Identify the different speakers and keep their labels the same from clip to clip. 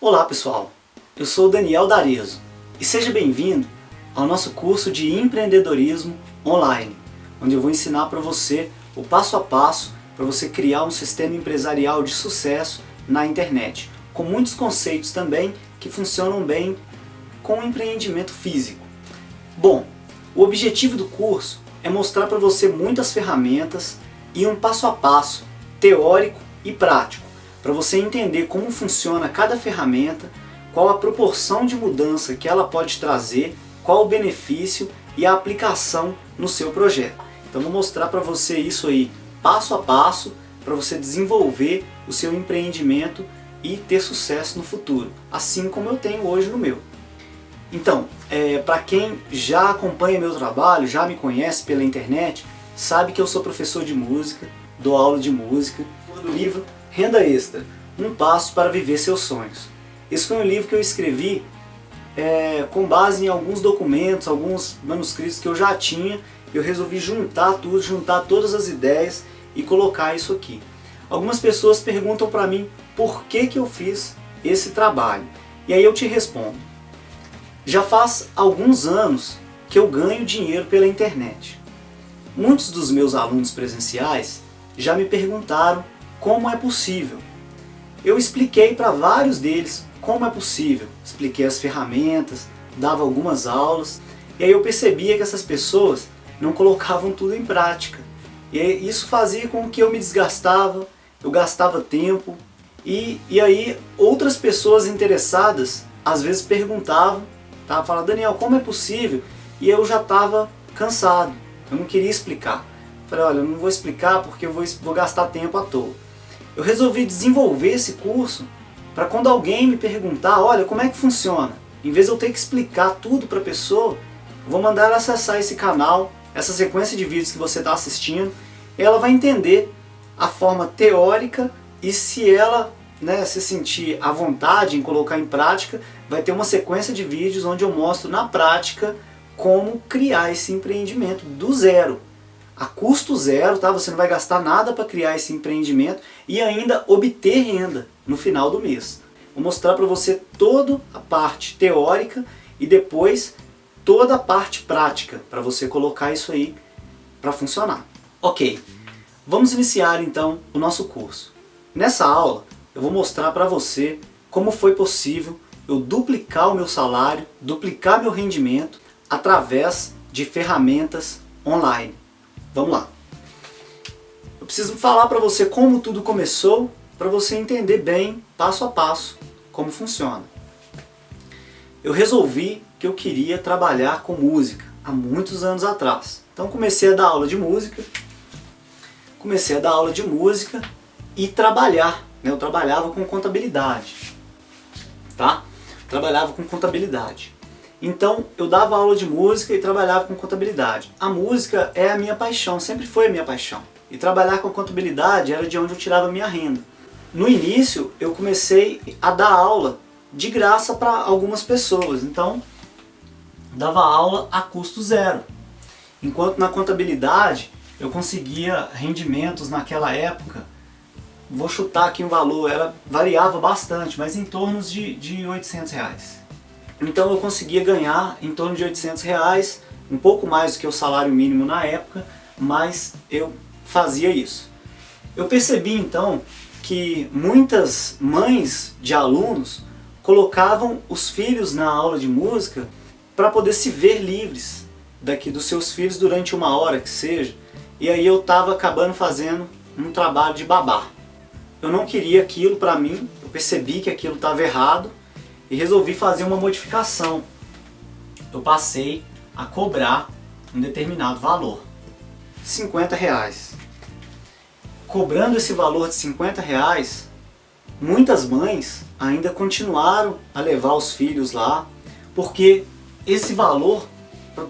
Speaker 1: Olá pessoal, eu sou o Daniel D'Arezzo e seja bem-vindo ao nosso curso de empreendedorismo online, onde eu vou ensinar para você o passo a passo para você criar um sistema empresarial de sucesso na internet, com muitos conceitos também que funcionam bem com o empreendimento físico. Bom, o objetivo do curso é mostrar para você muitas ferramentas e um passo a passo teórico e prático, para você entender como funciona cada ferramenta, qual a proporção de mudança que ela pode trazer, qual o benefício e a aplicação no seu projeto. Então vou mostrar para você isso aí passo a passo, para você desenvolver o seu empreendimento e ter sucesso no futuro, assim como eu tenho hoje no meu. Então, para quem já acompanha meu trabalho, já me conhece pela internet, sabe que eu sou professor de música, dou aula de música, do livro Renda Extra, um passo para viver seus sonhos. Esse foi um livro que eu escrevi com base em alguns documentos, alguns manuscritos que eu já tinha. Eu resolvi juntar tudo, juntar todas as ideias e colocar isso aqui. Algumas pessoas perguntam para mim por que eu fiz esse trabalho. E aí eu te respondo. Já faz alguns anos que eu ganho dinheiro pela internet. Muitos dos meus alunos presenciais já me perguntaram como é possível. Eu expliquei para vários deles como é possível. Expliquei as ferramentas, dava algumas aulas, e aí eu percebia que essas pessoas não colocavam tudo em prática. E isso fazia com que eu me desgastava, eu gastava tempo, e aí outras pessoas interessadas às vezes perguntavam, falando, Daniel, como é possível? E eu já estava cansado, eu não queria explicar. Falei, olha, eu não vou explicar porque eu vou gastar tempo à toa. Eu resolvi desenvolver esse curso para quando alguém me perguntar, olha, como é que funciona? Em vez de eu ter que explicar tudo para a pessoa, eu vou mandar ela acessar esse canal, essa sequência de vídeos que você está assistindo, e ela vai entender a forma teórica e se ela se sentir à vontade em colocar em prática, vai ter uma sequência de vídeos onde eu mostro na prática como criar esse empreendimento do zero. A custo zero, tá? Você não vai gastar nada para criar esse empreendimento e ainda obter renda no final do mês. Vou mostrar para você toda a parte teórica e depois toda a parte prática para você colocar isso aí para funcionar. Ok, vamos iniciar então o nosso curso. Nessa aula eu vou mostrar para você como foi possível eu duplicar o meu salário, duplicar meu rendimento através de ferramentas online. Vamos lá. Eu preciso falar para você como tudo começou, para você entender bem, passo a passo, como funciona. Eu resolvi que eu queria trabalhar com música há muitos anos atrás. Então comecei a dar aula de música, e trabalhar. Eu trabalhava com contabilidade, tá? Trabalhava com contabilidade. Então eu dava aula de música e trabalhava com contabilidade. A música é a minha paixão, sempre foi a minha paixão. E trabalhar com contabilidade era de onde eu tirava a minha renda. No início eu comecei a dar aula de graça para algumas pessoas. Então dava aula a custo zero. Enquanto na contabilidade eu conseguia rendimentos naquela época, vou chutar aqui um valor, ela variava bastante, mas em torno de R$800. Então eu conseguia ganhar em torno de R$800, um pouco mais do que o salário mínimo na época, mas eu fazia isso. Eu percebi então que muitas mães de alunos colocavam os filhos na aula de música para poder se ver livres dos seus filhos durante uma hora que seja, e aí eu estava acabando fazendo um trabalho de babá. Eu não queria aquilo para mim, eu percebi que aquilo estava errado, e resolvi fazer uma modificação. Eu passei a cobrar um determinado valor, R$50. Cobrando esse valor de R$50, muitas mães ainda continuaram a levar os filhos lá, porque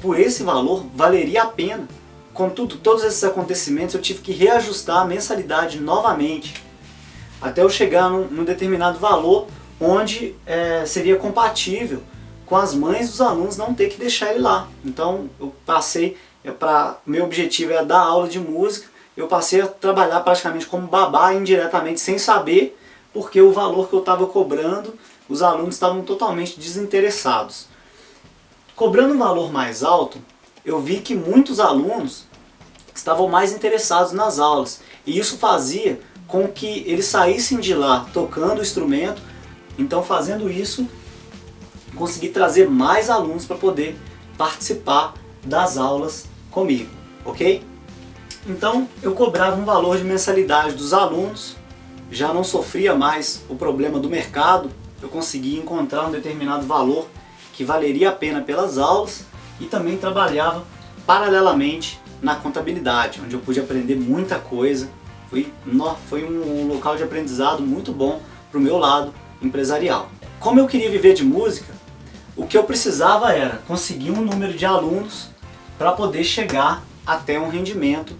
Speaker 1: por esse valor valeria a pena. Contudo, todos esses acontecimentos eu tive que reajustar a mensalidade novamente, até eu chegar num determinado valor onde seria compatível com as mães dos alunos não ter que deixar ele lá. Então eu passei, meu objetivo era dar aula de música, eu passei a trabalhar praticamente como babá indiretamente, sem saber, porque o valor que eu estava cobrando, os alunos estavam totalmente desinteressados. Cobrando um valor mais alto, eu vi que muitos alunos estavam mais interessados nas aulas, e isso fazia com que eles saíssem de lá tocando o instrumento. Então, fazendo isso, consegui trazer mais alunos para poder participar das aulas comigo, ok? Então, eu cobrava um valor de mensalidade dos alunos, já não sofria mais o problema do mercado, eu conseguia encontrar um determinado valor que valeria a pena pelas aulas, e também trabalhava paralelamente na contabilidade, onde eu pude aprender muita coisa. Foi um local de aprendizado muito bom para o meu lado empresarial. Como eu queria viver de música, o que eu precisava era conseguir um número de alunos para poder chegar até um rendimento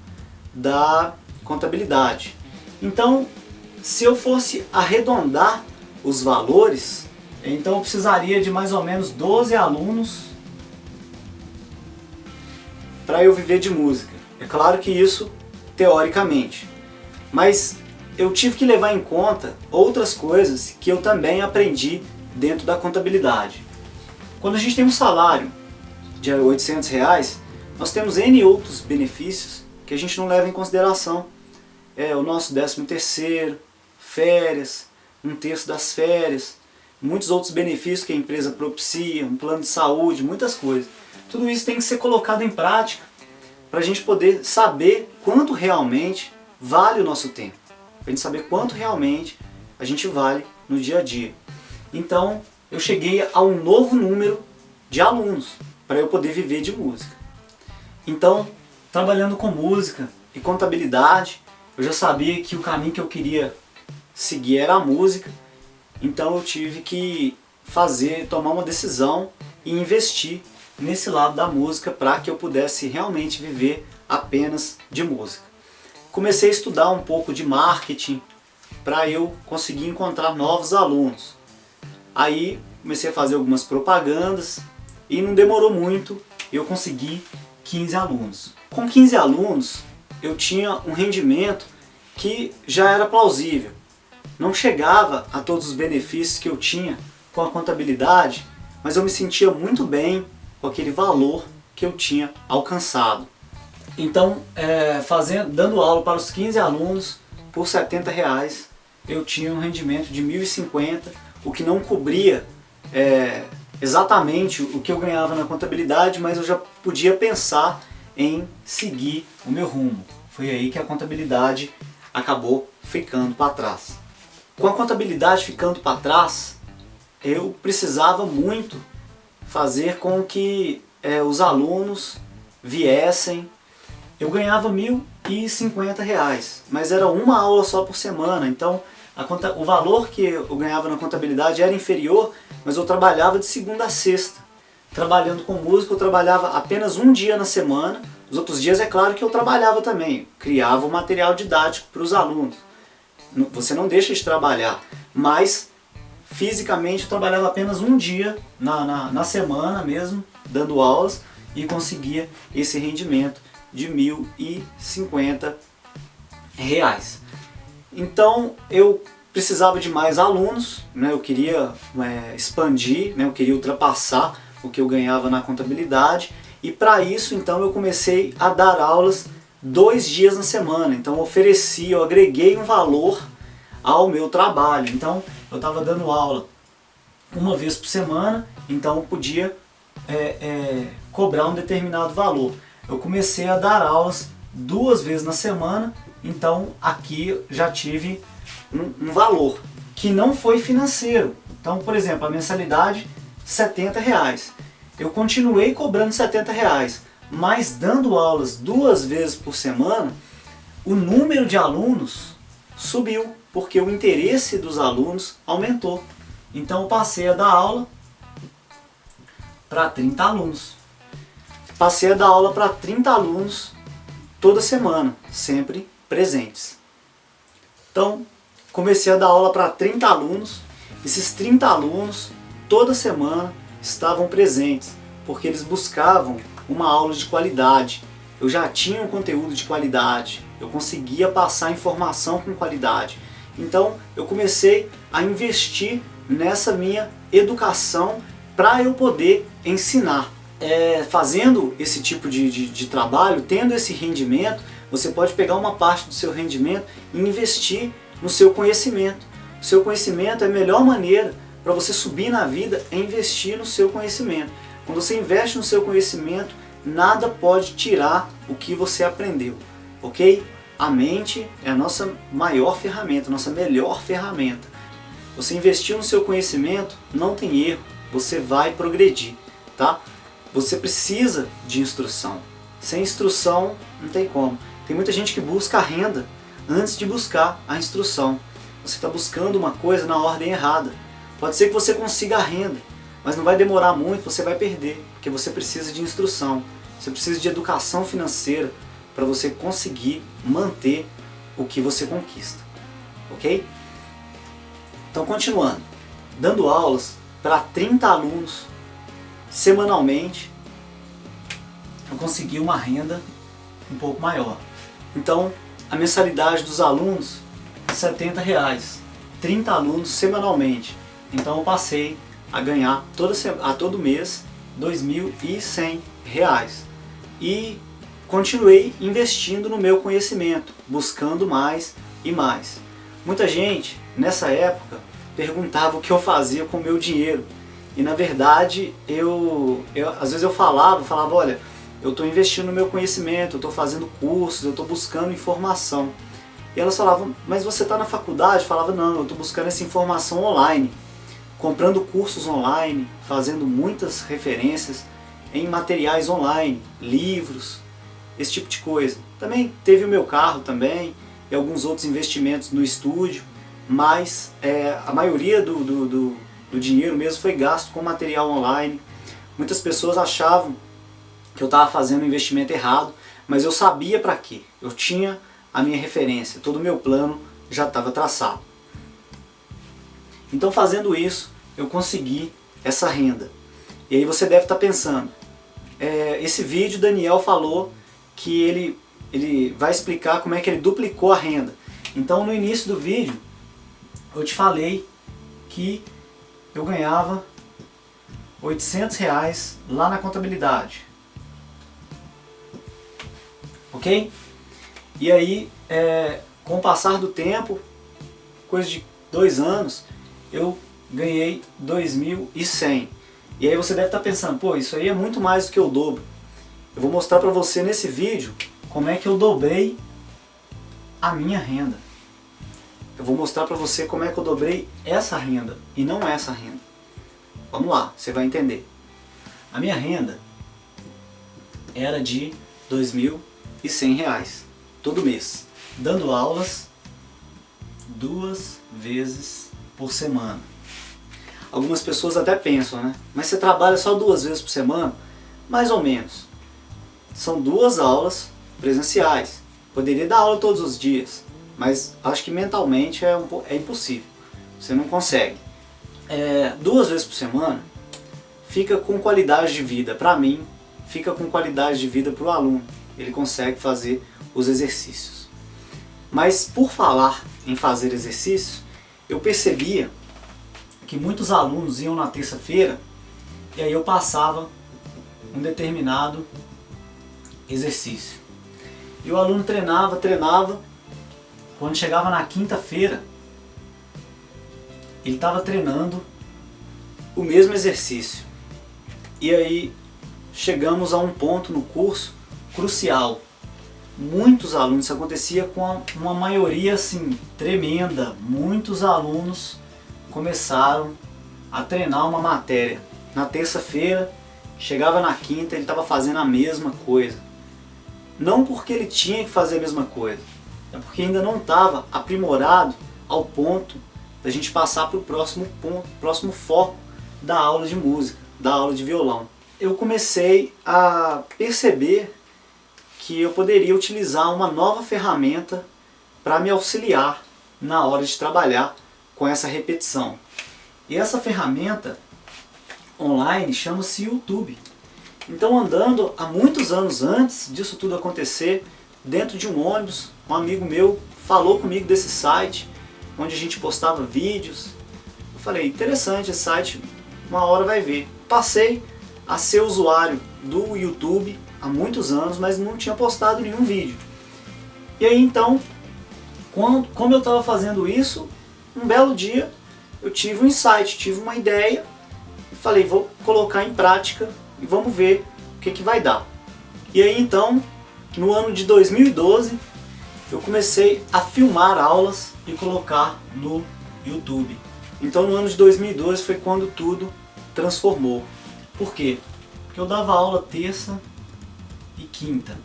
Speaker 1: da contabilidade. Então, se eu fosse arredondar os valores, então eu precisaria de mais ou menos 12 alunos para eu viver de música. É claro que isso teoricamente, mas eu tive que levar em conta outras coisas que eu também aprendi dentro da contabilidade. Quando a gente tem um salário de R$800, nós temos N outros benefícios que a gente não leva em consideração. O nosso 13º, férias, 1/3 das férias, muitos outros benefícios que a empresa propicia, um plano de saúde, muitas coisas. Tudo isso tem que ser colocado em prática para a gente poder saber quanto realmente vale o nosso tempo, para a gente saber quanto realmente a gente vale no dia a dia. Então, eu cheguei a um novo número de alunos para eu poder viver de música. Então, trabalhando com música e contabilidade, eu já sabia que o caminho que eu queria seguir era a música, então eu tive que tomar uma decisão e investir nesse lado da música para que eu pudesse realmente viver apenas de música. Comecei a estudar um pouco de marketing para eu conseguir encontrar novos alunos. Aí comecei a fazer algumas propagandas e não demorou muito, eu consegui 15 alunos. Com 15 alunos eu tinha um rendimento que já era plausível. Não chegava a todos os benefícios que eu tinha com a contabilidade, mas eu me sentia muito bem com aquele valor que eu tinha alcançado. Então, dando aula para os 15 alunos por R$70, eu tinha um rendimento de 1.050, o que não cobria exatamente o que eu ganhava na contabilidade, mas eu já podia pensar em seguir o meu rumo. Foi aí que a contabilidade acabou ficando para trás. Com a contabilidade ficando para trás, eu precisava muito fazer com que os alunos viessem. Eu ganhava R$1.050, mas era uma aula só por semana, então o valor que eu ganhava na contabilidade era inferior, mas eu trabalhava de segunda a sexta. Trabalhando com música, eu trabalhava apenas um dia na semana. Os outros dias, é claro que eu trabalhava também, criava o material didático para os alunos. Você não deixa de trabalhar, mas fisicamente eu trabalhava apenas um dia na semana mesmo, dando aulas, e conseguia esse rendimento de R$1.050. Então eu precisava de mais alunos, né? Eu queria expandir, né? Eu queria ultrapassar o que eu ganhava na contabilidade, e para isso então eu comecei a dar aulas 2 dias na semana. Então eu agreguei um valor ao meu trabalho. Então eu estava dando aula uma vez por semana, então eu podia cobrar um determinado valor. Eu comecei a dar aulas 2 vezes na semana, então aqui já tive um valor que não foi financeiro. Então, por exemplo, a mensalidade R$70. Eu continuei cobrando R$70, mas dando aulas 2 vezes por semana, o número de alunos subiu, porque o interesse dos alunos aumentou. Então eu passei a dar aula para 30 alunos. Passei a dar aula para 30 alunos toda semana, sempre presentes. Então, comecei a dar aula para 30 alunos. Esses 30 alunos, toda semana, estavam presentes, porque eles buscavam uma aula de qualidade. Eu já tinha um conteúdo de qualidade, eu conseguia passar informação com qualidade. Então eu comecei a investir nessa minha educação para eu poder ensinar. Fazendo esse tipo de trabalho, tendo esse rendimento, você pode pegar uma parte do seu rendimento e investir no seu conhecimento. O seu conhecimento é a melhor maneira para você subir na vida, é investir no seu conhecimento. Quando você investe no seu conhecimento, nada pode tirar o que você aprendeu, ok? A mente é a nossa maior ferramenta, a nossa melhor ferramenta. Você investiu no seu conhecimento, não tem erro, você vai progredir, tá? Você precisa de instrução. Sem instrução, não tem como. Tem muita gente que busca a renda antes de buscar a instrução. Você está buscando uma coisa na ordem errada. Pode ser que você consiga a renda, mas não vai demorar muito, você vai perder, porque você precisa de instrução. Você precisa de educação financeira para você conseguir manter o que você conquista, ok? Então, continuando, dando aulas para 30 alunos semanalmente, eu consegui uma renda um pouco maior. Então, a mensalidade dos alunos é R$70, 30 alunos semanalmente. Então eu passei a ganhar todo mês R$2.100 e continuei investindo no meu conhecimento, buscando mais e mais. Muita gente nessa época perguntava o que eu fazia com o meu dinheiro e na verdade às vezes eu falava, olha, eu estou investindo no meu conhecimento, eu estou fazendo cursos, eu estou buscando informação. E elas falavam, mas você está na faculdade? Eu falava, não, eu estou buscando essa informação online, comprando cursos online, fazendo muitas referências em materiais online, livros, esse tipo de coisa. Também teve o meu carro também, e alguns outros investimentos no estúdio, mas a maioria do dinheiro mesmo foi gasto com material online. Muitas pessoas achavam que eu estava fazendo um investimento errado, mas eu sabia para quê. Eu tinha a minha referência, todo o meu plano já estava traçado. Então, fazendo isso, eu consegui essa renda. E aí você deve estar pensando, esse vídeo Daniel falou que ele vai explicar como é que ele duplicou a renda. Então, no início do vídeo, eu te falei que eu ganhava R$800 lá na contabilidade. Ok? E aí, com o passar do tempo, coisa de 2 anos, eu ganhei 2.100. E aí você deve estar pensando, pô, isso aí é muito mais do que o dobro. Eu vou mostrar para você nesse vídeo como é que eu dobrei a minha renda. Eu vou mostrar para você como é que eu dobrei essa renda e não essa renda. Vamos lá, você vai entender. A minha renda era de R$2.100 todo mês, dando aulas 2 vezes por semana. Algumas pessoas até pensam, né? Mas você trabalha só 2 vezes por semana? Mais ou menos. São 2 aulas presenciais. Poderia dar aula todos os dias, mas acho que mentalmente é impossível. Você não consegue. 2 vezes por semana fica com qualidade de vida. Para mim, fica com qualidade de vida para o aluno. Ele consegue fazer os exercícios. Mas por falar em fazer exercícios, eu percebia que muitos alunos iam na terça-feira e aí eu passava um determinado exercício. E o aluno treinava, quando chegava na quinta-feira, ele estava treinando o mesmo exercício. E aí chegamos a um ponto no curso crucial. Muitos alunos, isso acontecia com uma maioria assim, tremenda, muitos alunos começaram a treinar uma matéria. Na terça-feira, chegava na quinta, ele estava fazendo a mesma coisa. Não porque ele tinha que fazer a mesma coisa, é porque ainda não estava aprimorado ao ponto da gente passar para o próximo ponto, próximo foco da aula de música, da aula de violão. Eu comecei a perceber que eu poderia utilizar uma nova ferramenta para me auxiliar na hora de trabalhar com essa repetição. E essa ferramenta online chama-se YouTube. Então, andando há muitos anos antes disso tudo acontecer, dentro de um ônibus, um amigo meu falou comigo desse site onde a gente postava vídeos. Eu falei, interessante esse site, uma hora vai ver. Passei a ser usuário do YouTube há muitos anos, mas não tinha postado nenhum vídeo. E aí então, como eu estava fazendo isso, um belo dia eu tive um insight, tive uma ideia, e falei, vou colocar em prática e vamos ver o que vai dar. E aí então, no ano de 2012, eu comecei a filmar aulas e colocar no YouTube. Então no ano de 2012 foi quando tudo transformou. Por quê? Porque eu dava aula terça e quinta.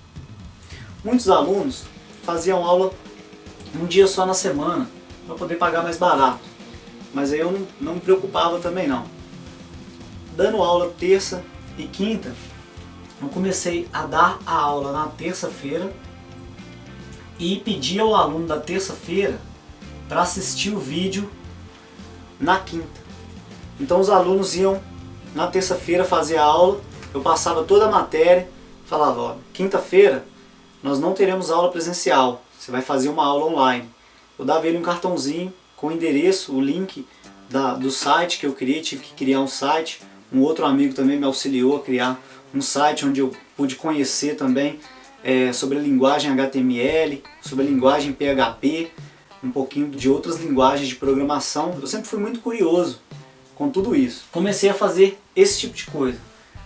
Speaker 1: Muitos alunos faziam aula um dia só na semana, para poder pagar mais barato. Mas aí eu não me preocupava também não. Dando aula terça e quinta, eu comecei a dar a aula na terça-feira e pedia ao aluno da terça-feira para assistir o vídeo na quinta. Então os alunos iam na terça-feira fazer a aula, eu passava toda a matéria, falava, ó, quinta-feira nós não teremos aula presencial, você vai fazer uma aula online. Eu dava ele um cartãozinho com o endereço, o link do site que eu criei, tive que criar um site. Um outro amigo também me auxiliou a criar um site onde eu pude conhecer também sobre a linguagem HTML, sobre a linguagem PHP, um pouquinho de outras linguagens de programação. Eu sempre fui muito curioso com tudo isso. Comecei a fazer esse tipo de coisa.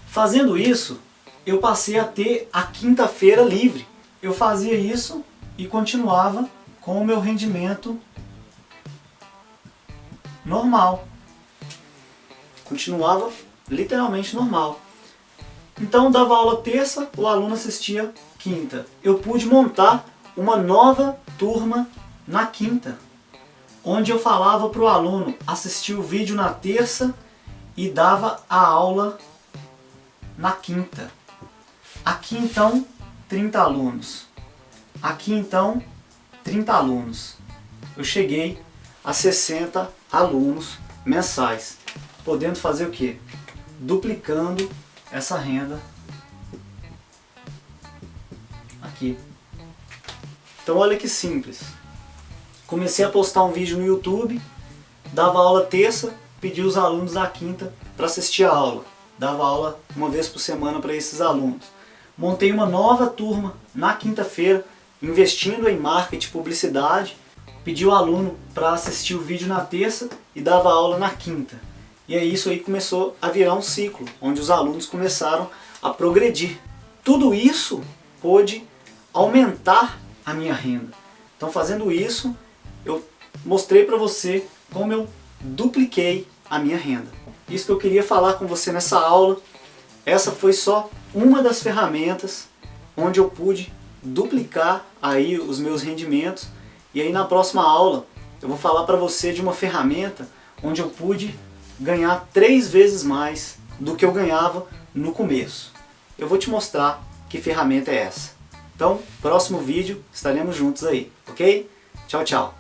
Speaker 1: Fazendo isso, eu passei a ter a quinta-feira livre. Eu fazia isso e continuava com o meu rendimento normal. Continuava literalmente normal. Então dava aula terça, o aluno assistia quinta. Eu pude montar uma nova turma na quinta, onde eu falava para o aluno assistir o vídeo na terça e dava a aula na quinta. Aqui então 30 alunos. Aqui então 30 alunos. Eu cheguei a 60 alunos mensais, podendo fazer o quê? Duplicando essa renda aqui. Então olha que simples. Comecei a postar um vídeo no YouTube, dava aula terça, pedi os alunos da quinta para assistir a aula. Dava aula uma vez por semana para esses alunos. Montei uma nova turma na quinta-feira, investindo em marketing e publicidade. Pedi o aluno para assistir o vídeo na terça e dava aula na quinta. E aí isso aí começou a virar um ciclo, onde os alunos começaram a progredir. Tudo isso pôde aumentar a minha renda. Então fazendo isso, eu mostrei para você como eu dupliquei a minha renda. Isso que eu queria falar com você nessa aula. Essa foi só uma das ferramentas onde eu pude duplicar aí os meus rendimentos. E aí na próxima aula eu vou falar para você de uma ferramenta onde eu pude ganhar 3 vezes mais do que eu ganhava no começo. Eu vou te mostrar que ferramenta é essa. Então, próximo vídeo estaremos juntos aí, ok? Tchau, tchau!